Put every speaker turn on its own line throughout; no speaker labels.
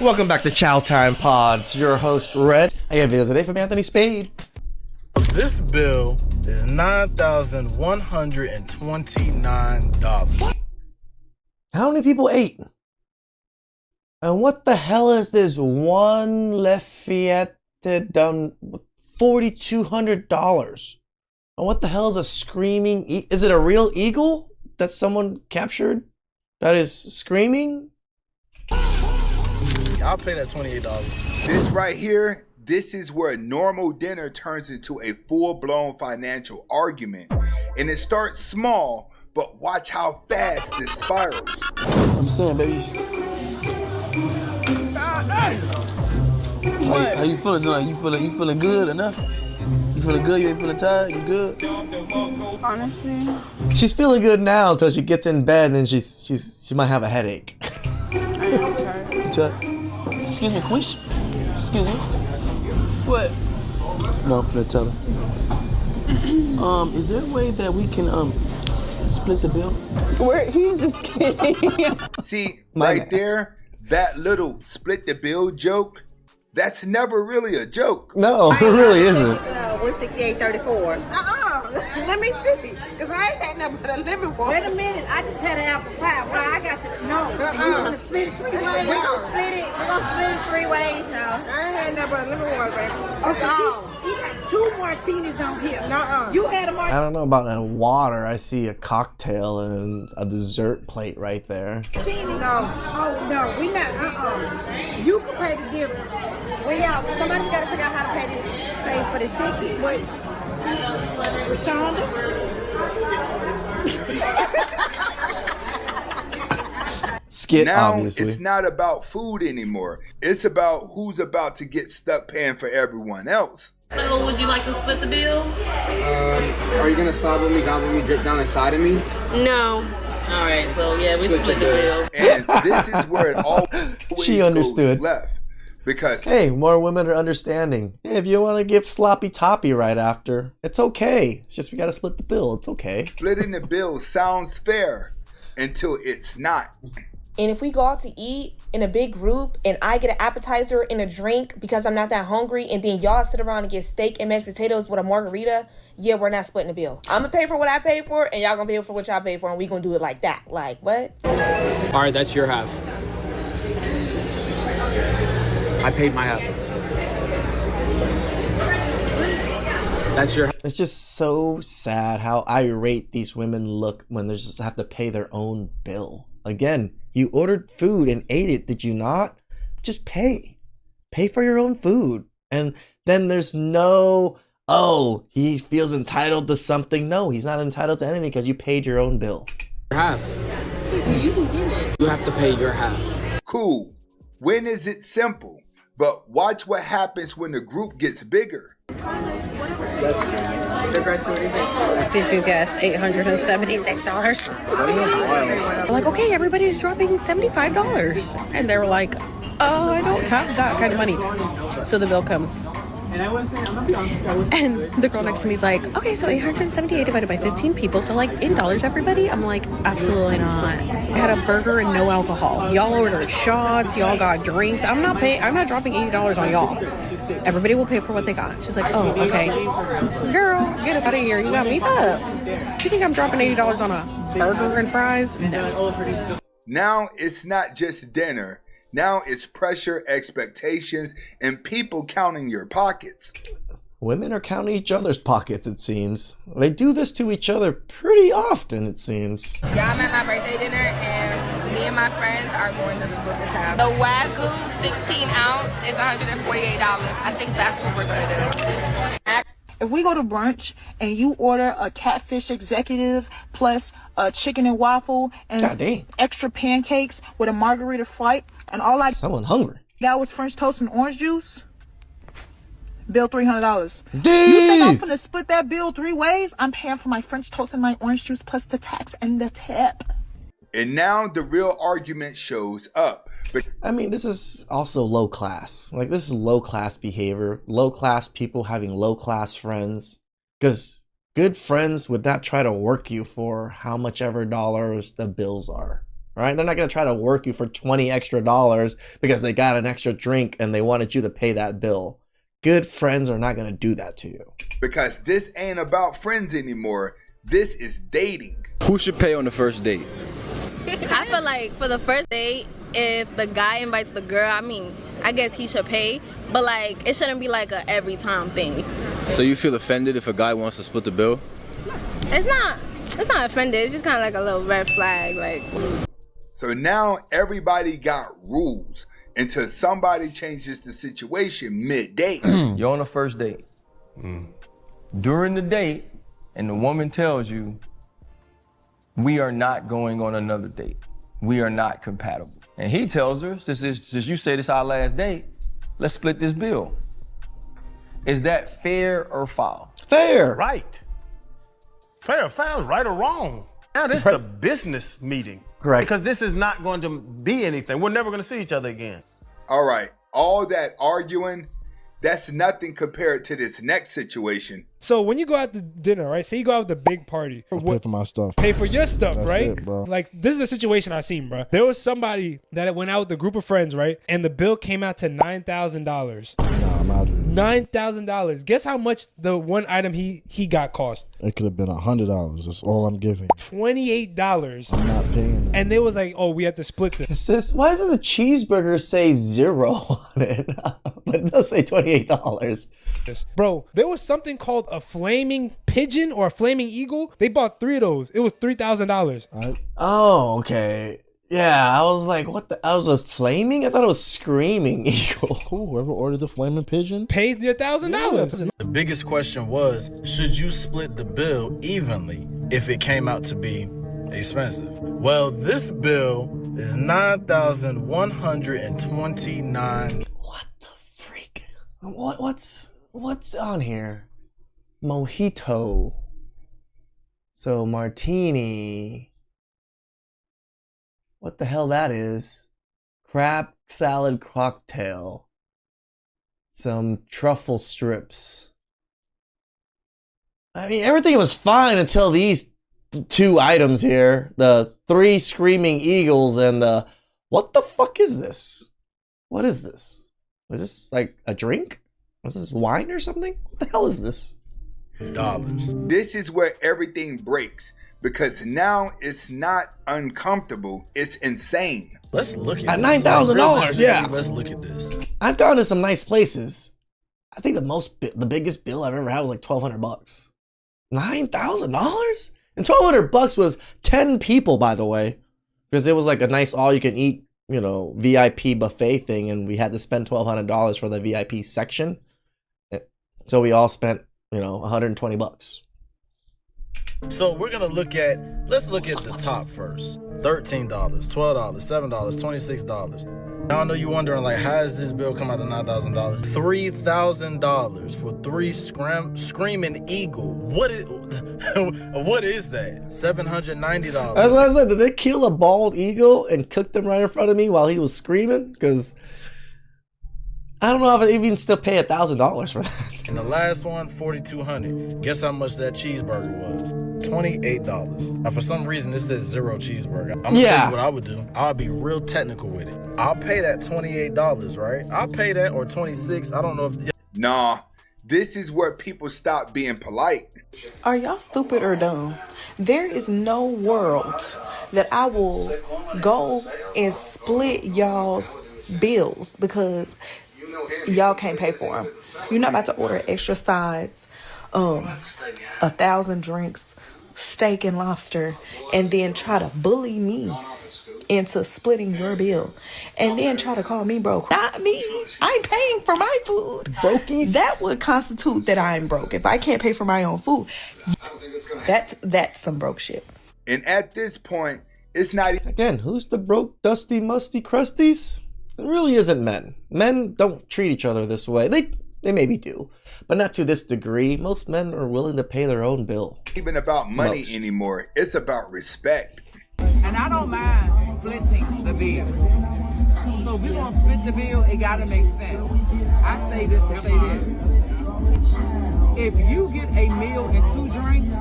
Welcome back to Chow Time Pods. Your host, Red. I got videos today from Anthonyspade.
This bill is $9,129.
How many people ate? And what the hell is this one Lafayette done $4,200? And what the hell is a screaming is it a real eagle that someone captured that is screaming?
I'll pay that $28.
This right here, this is where a normal dinner turns into a full-blown financial argument. And it starts small, but watch how fast this spirals.
I'm saying, baby. How you feeling tonight? You feeling good enough? You feeling good? You ain't feeling tired? You good?
Honestly,
She's feeling good now until she gets in bed and she might have a headache.
You tired? Excuse me, excuse me.
what?
No, I'm finna tell her. Is there a way that we can split the bill?
Where he's just kidding.
See,
My
right
bad.
there, that little split the bill joke, that's never really a joke.
No, it really isn't.
168.34.
Let me see, cause I ain't had nothing but a living water.
Wait a minute, I just had an apple pie. Well, I got to no. You gonna split it 3 ways? We're gonna split it. We're gonna split it 3 ways, y'all.
I ain't had nothing but a living water, baby.
Okay, he got 2 martinis on here.
Nuh-uh.
You had a
I
martini.
don't know about a water. I see a cocktail and a dessert plate right there.
No.
Oh no, we not. You can pay the difference. Well, yeah, somebody gotta figure out how to pay for this ticket. Wait, Rashonda.
Skit,
Now,
obviously.
it's not about food anymore. It's about who's about to get stuck paying for everyone else.
So would you like to split the bill?
Are you gonna side with me, gobble me, drip down inside of me?
No. All right, so yeah, we split the bill.
And this is where it always
She understood.
goes left. Because
Hey, more women are understanding. Hey, if you want to give sloppy toppy right after, it's okay. It's just we gotta split the bill. It's okay.
splitting the bill sounds fair until it's not.
And if we go out to eat in a big group and I get an appetizer and a drink because I'm not that hungry, and then y'all sit around and get steak and mashed potatoes with a margarita, yeah, we're not splitting the bill. I'm gonna pay for what I paid for and y'all gonna pay for what y'all paid for, and we gonna do it like that. Like, what?
All right, that's your half. I paid my half. That's your half.
It's just so sad how irate these women look when they just have to pay their own bill. Again, you ordered food and ate it, did you not? Just pay. Pay for your own food. And then there's no, oh, he feels entitled to something. No, he's not entitled to anything because you paid your own bill.
Half.
You can get it.
You have to pay your half.
Cool. When is it simple? But watch what happens when the group gets bigger.
Did you guess $876?
I'm like, okay, everybody's dropping $75. And they were like, oh, I don't have that kind of money. So the bill comes. And the girl next to me is like, okay, so 878 divided by 15 people, so like $8 everybody? I'm like, absolutely not. I had a burger and no alcohol. Y'all ordered shots, y'all got drinks. I'm not dropping $80 on y'all. Everybody will pay for what they got. She's like, oh, okay. Girl, get out of here. You got me fucked up. You think I'm dropping $80 on a burger and fries? No.
Now it's not just dinner. Now it's pressure, expectations, and people counting your pockets.
Women are counting each other's pockets, it seems. They do this to each other pretty often, it seems.
Yeah, I'm at my birthday dinner, and me and my friends are going to split the tab.
The Wagyu 16 ounce is $148. I think that's what we're gonna do.
If we go to brunch and you order a catfish executive plus a chicken and waffle and
God dang.
extra pancakes with a margarita flight, and all I
Someone hungry.
got was French toast and orange juice, bill $300.
Jeez.
You think I'm gonna split that bill 3 ways? I'm paying for my French toast and my orange juice plus the tax and the tip.
And now the real argument shows up. But
I mean, this is also low class. Like, this is low class behavior. Low class people having low class friends. Because good friends would not try to work you for how much ever dollars the bills are. right? They're not going to try to work you for $20 extra because they got an extra drink and they wanted you to pay that bill. Good friends are not going to do that to you.
Because this ain't about friends anymore. This is dating.
Who should pay on the first date?
I feel like for the first date, if the guy invites the girl, I mean, I guess he should pay. But like, it shouldn't be like a every time thing.
So you feel offended if a guy wants to split the bill?
It's not offended. It's just kind of like a little red flag. Like.
So now everybody got rules until somebody changes the situation mid-date.
You're on a first date. During the date, and the woman tells you, we are not going on another date. We are not compatible. And he tells her, since you say this is our last date, let's split this bill. Is that fair or foul?
Fair.
Right. Fair or foul, right or wrong. Now this is a business meeting.
Correct.
Because this is not going to be anything. We're never going to see each other again.
All right, all that arguing, that's nothing compared to this next situation.
So when you go out to dinner, right? Say you go out with a big party.
Pay for my stuff.
Pay for your stuff,
That's
right?
it, bro.
Like, this is the situation I seen, bro. There was somebody that went out with a group of friends, right? And the bill came out to $9,000.
Nah, I'm out of here.
$9,000. Guess how much the one item he got cost?
It could have been $100. That's all I'm giving.
$28.
I'm not paying it.
And they was like, oh, we have to split this.
Why does a cheeseburger say 0 on it? But it does say $28.
Bro, there was something called a flaming pigeon or a flaming eagle. They bought 3 of those. It was $3,000.
Oh, okay. Yeah, I was like, what the? I was just flaming? I thought it was screaming eagle.
Cool, whoever ordered the flaming pigeon
paid your $1,000.
The biggest question was, should you split the bill evenly if it came out to be expensive? Well, this bill is $9,129.
What the freak? What's on here? Mojito. So martini. What the hell that is? Crab salad cocktail. Some truffle strips. I mean, everything was fine until these 2 items here. The 3 screaming eagles and what the fuck is this? What is this? Is this like a drink? Was this wine or something? What the hell is this?
This is where everything breaks. Because now it's not uncomfortable, it's insane.
Let's look at
$9,000, yeah.
Let's look at this.
I've gone to some nice places. I think the biggest bill I've ever had was like $1,200. $9,000? And $1,200 was 10 people, by the way, because it was like a nice all-you-can-eat, VIP buffet thing, and we had to spend $1,200 for the VIP section. So we all spent, $120.
So we're gonna let's look at the top first. $13, $12, $7, $26. Y'all know you're wondering, like, how does this bill come out to $9,000? $3,000 for 3 screaming eagle. What is that? $790.
That's what I said. Did they kill a bald eagle and cook them right in front of me while he was screaming? Because I don't know if I even still pay $1,000 for that.
And the last one, $4,200. Guess how much that cheeseburger was? $28. Now, for some reason, this says 0 cheeseburger. I'm gonna tell you what I would do. I'll be real technical with it. I'll pay that $28, right? I'll pay that, or $26. I don't know if.
Nah, this is where people stop being polite.
Are y'all stupid or dumb? There is no world that I will go and split y'all's bills because y'all can't pay for them. You're not about to order extra sides, 1,000 drinks, steak and lobster, and then try to bully me into splitting your bill, and then try to call me broke. Not me. I'm paying for my food.
Brokies?
That would constitute that I'm broke. If I can't pay for my own food, that's some broke shit.
And at this point, it's not
again. Who's the broke, dusty, musty crusties? It really isn't men. Men don't treat each other this way. They maybe do, but not to this degree. Most men are willing to pay their own bill.
even about money anymore. It's about respect.
And I don't mind splitting the bill.
So if we're gonna split the bill, it gotta make sense. I say this to say this. If you get a meal and 2 drinks,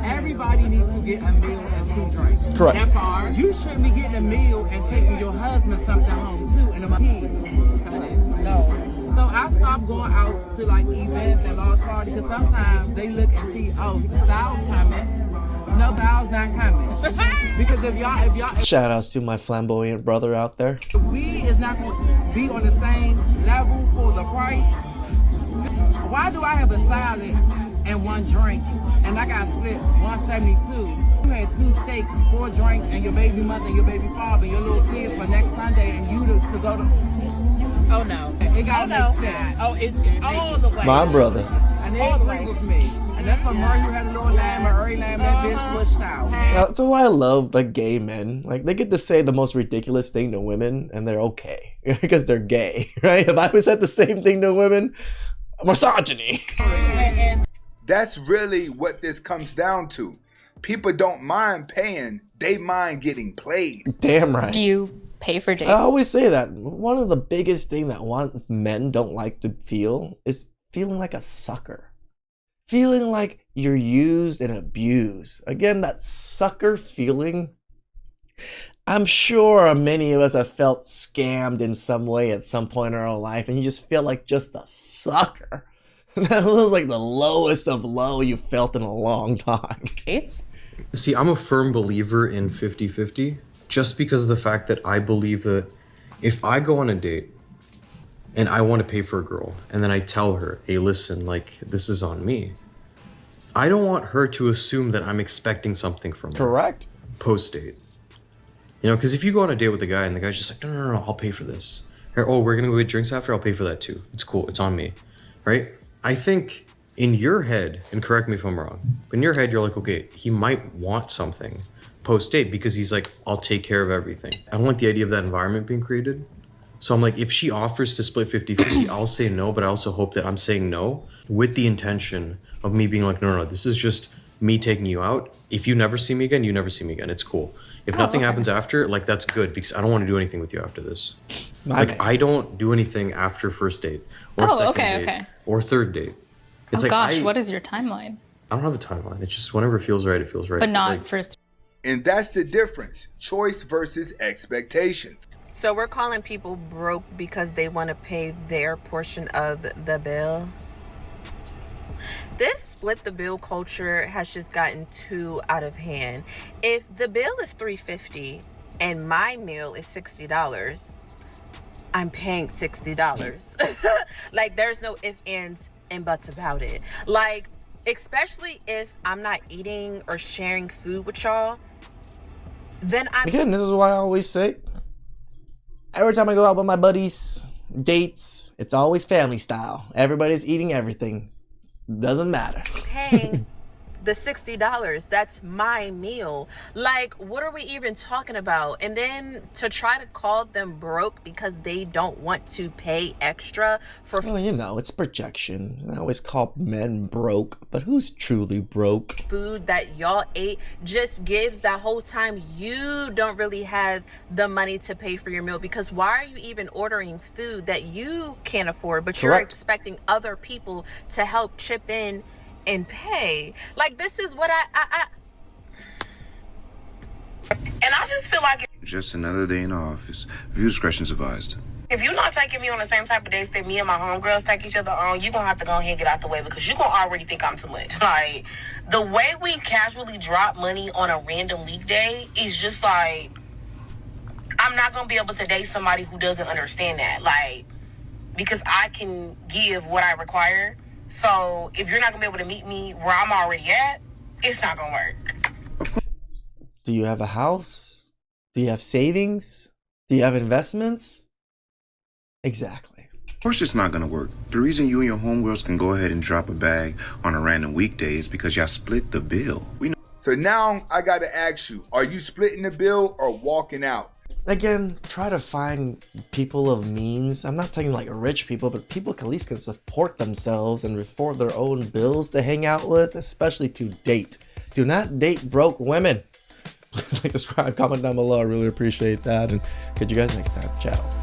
everybody needs to get a meal and 2 drinks.
Correct.
That far. You shouldn't be getting a meal and taking your husband something home too, and a kid. No. So I stopped going out to like events and large parties because sometimes they look and see, oh, Styles coming. No, Styles not coming. Because if y'all
Shout outs to my flamboyant brother out there.
we is not going to be on the same level for the price. Why do I have a salad and 1 drink and I got split $172? You had 2 steaks, 4 drinks, and your baby mother and your baby father, your little kids for next Sunday, and you to go to. Oh no! It gotta make sense. Oh, it's all the way.
My brother.
And they agree with me. And that's what Murray had a little lamb, or early lamb, that bitch pushed out.
That's why I love like gay men. Like they get to say the most ridiculous thing to women and they're okay because they're gay, right? If I was said the same thing to women, misogyny.
That's really what this comes down to. People don't mind paying, they mind getting played.
Damn right.
Do you pay for dates?
I always say that. One of the biggest thing that men don't like to feel is feeling like a sucker. Feeling like you're used and abused. Again, that sucker feeling. I'm sure many of us have felt scammed in some way at some point in our life, and you just feel like just a sucker. That was like the lowest of low you felt in a long time.
See, I'm a firm believer in 50-50 just because of the fact that I believe that if I go on a date and I want to pay for a girl and then I tell her, hey, listen, like, this is on me, I don't want her to assume that I'm expecting something from her.
Correct.
Post-date. You know, because if you go on a date with a guy and the guy's just like, no, I'll pay for this. Or, oh, we're going to go get drinks after, I'll pay for that too. It's cool, it's on me, right? I think in your head, and correct me if I'm wrong, but in your head, you're like, okay, he might want something post-date because he's like, I'll take care of everything. I don't like the idea of that environment being created. So I'm like, if she offers to split 50-50, I'll say no, but I also hope that I'm saying no with the intention of me being like, no, this is just me taking you out. If you never see me again, you never see me again. It's cool. If nothing happens after, like, that's good because I don't want to do anything with you after this. I don't do anything after first date or second date or third date. It's
what is your timeline?
I don't have a timeline. It's just whenever it feels right, it feels right.
But not first.
And that's the difference. Choice versus expectations.
So we're calling people broke because they want to pay their portion of the bill. This split the bill culture has just gotten too out of hand. If the bill is $3.50 and my meal is $60, I'm paying $60. Like, there's no ifs, ands, and buts about it. Like, especially if I'm not eating or sharing food with y'all, then I'm...
Again, this is why I always say, every time I go out with my buddies, dates, it's always family style. Everybody's eating everything. Doesn't matter.
Paying the $60, that's my meal. Like, what are we even talking about? And then to try to call them broke because they don't want to pay extra for...
Well, you know, it's projection. I always call men broke, but who's truly broke?
Food that y'all ate just gives that whole time you don't really have the money to pay for your meal, because why are you even ordering food that you can't afford, but you're expecting other people to help chip in and pay? Like, this is what I and I just feel like
just another day in the office. View discretion's advised.
If you're not taking me on the same type of dates that me and my homegirls take each other on, you're gonna have to go ahead and get out the way, because you're gonna already think I'm too much. Like, the way we casually drop money on a random weekday is just like, I'm not gonna be able to date somebody who doesn't understand that. Like, because I can give what I require. So if you're not gonna be able to meet me where I'm already at, it's not gonna work.
Do you have a house? Do you have savings? Do you have investments? Exactly.
Of course it's not gonna work. The reason you and your homegirls can go ahead and drop a bag on a random weekday is because y'all split the bill. We know.
So now I gotta ask you, are you splitting the bill or walking out?
Again, try to find people of means. I'm not talking like rich people, but people at least can support themselves and afford their own bills to hang out with, especially to date. Do not date broke women. Please like, subscribe, comment down below. I really appreciate that. And catch you guys next time. Ciao.